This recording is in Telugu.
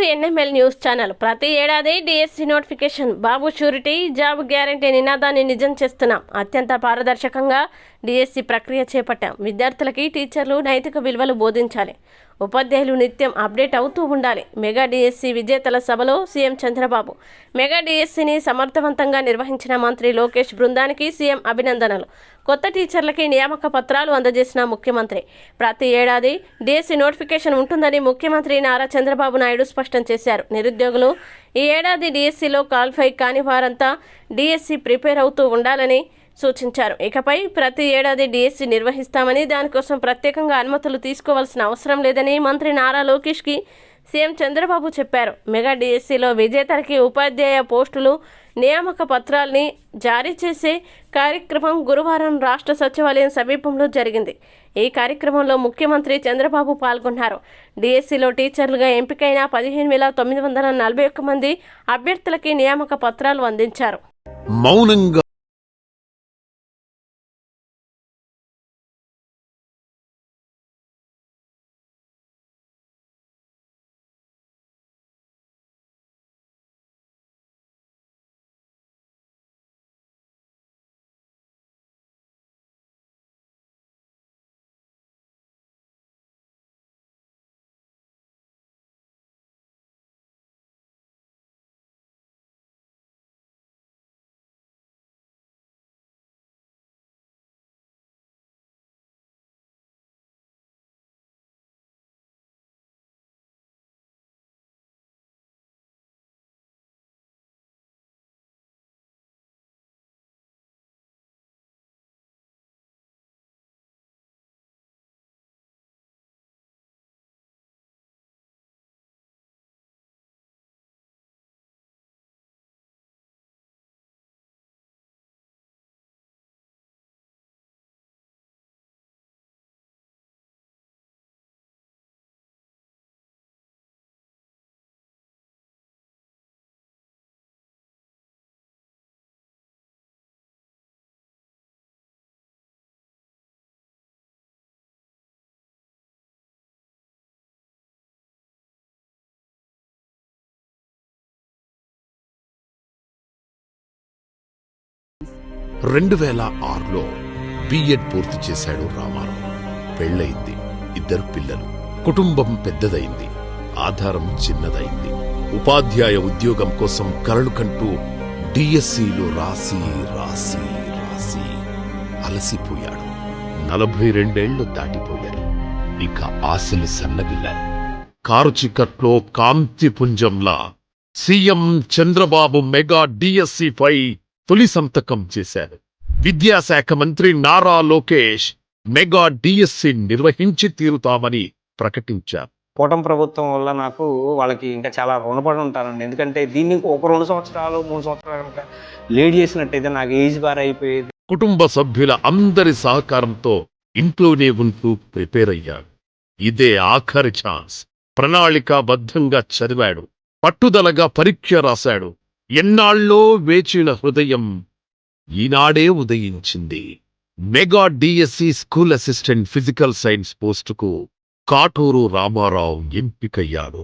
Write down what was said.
Welcome to NML news channel. ప్రతి ఏడాది డిఎస్సి నోటిఫికేషన్, బాబు షూరిటీ, జాబ్ గ్యారంటీ నినాదాన్ని నిజం చేస్తున్నాం. అత్యంత పారదర్శకంగా డిఎస్సి ప్రక్రియ చేపట్టాం. విద్యార్థులకి టీచర్లు నైతిక విలువలు బోధించాలి. ఉపాధ్యాయులు నిత్యం అప్డేట్ అవుతూ ఉండాలి. మెగా డిఎస్సి విజేతల సభలో సీఎం చంద్రబాబు. మెగా డిఎస్సిని సమర్థవంతంగా నిర్వహించిన మంత్రి లోకేష్ బృందానికి సీఎం అభినందనలు. కొత్త టీచర్లకి నియామక పత్రాలు అందజేసిన ముఖ్యమంత్రి. ప్రతి ఏడాది డిఎస్సి నోటిఫికేషన్ ఉంటుందని ముఖ్యమంత్రి నారా చంద్రబాబు నాయుడు స్పష్టం చేశారు. నిరుద్యోగులు ఈ ఏడాది డిఎస్సిలో క్వాలిఫై కాని వారంతా డిఎస్సి ప్రిపేర్ అవుతూ ఉండాలని సూచించారు. ఇకపై ప్రతి ఏడాది డిఎస్సి నిర్వహిస్తామని, దానికోసం ప్రత్యేకంగా అనుమతులు తీసుకోవాల్సిన అవసరం లేదని మంత్రి నారా లోకేష్కి సీఎం చంద్రబాబు చెప్పారు. మెగా డిఎస్సిలో విజేతలకి ఉపాధ్యాయ పోస్టులు, నియామక పత్రాల్ని జారీ చేసే కార్యక్రమం గురువారం రాష్ట్ర సచివాలయం సమీపంలో జరిగింది. ఈ కార్యక్రమంలో ముఖ్యమంత్రి చంద్రబాబు పాల్గొన్నారు. డిఎస్సిలో టీచర్లుగా ఎంపికైన 15,941 మంది అభ్యర్థులకి నియామక పత్రాలు అందించారు. మౌనంగా రెండు 2006లో బిఎడ్ పూర్తి చేశాడు రామారావు. పెళ్లయింది, 2 పిల్లలు, కుటుంబం పెద్దదైంది, ఆధారం చిన్నదైంది. ఉపాధ్యాయ ఉద్యోగం కోసం కలలు కంటూ డిఎస్సిలో రాసి రాసి రాసి అలసిపోయాడు. 42 ఏళ్లు దాటిపోయారు. ఇక ఆశలు సన్నగిల్లారు. కారు చిక్కట్లో కాంతి పుంజంలా సీఎం చంద్రబాబు మెగా డిఎస్సిపై తొలి సంతకం చేశారు. విద్యాశాఖ మంత్రి నారా లోకేష్ మెగా డిఎస్సి నిర్వహించి తీరుతామని ప్రకటించారు. కూటమి ప్రభుత్వం వల్ల నాకు వాళ్ళకి ఇంకా చాలా రుణపడి ఉంటానండి. ఎందుకంటే దీన్ని ఒక 2 సంవత్సరాలు 3 సంవత్సరాలు కనుక లేట్ చేసినట్టయితే నాకు ఏజ్ బార్ అయిపోయేది. కుటుంబ సభ్యుల అందరి సహకారంతో ఇంట్లోనే ఉంటూ ప్రిపేర్ అయ్యాడు. ఇదే ఆఖరి ఛాన్స్. ప్రణాళికాబద్ధంగా చదివాడు, పట్టుదలగా పరీక్ష రాశాడు. ఎన్నాళ్ళో వేచిన హృదయం ఈనాడే ఉదయించింది. Mega DSC school assistant physical science పోస్టుకు కాటూరు రామారావు ఎంపికయ్యాడు.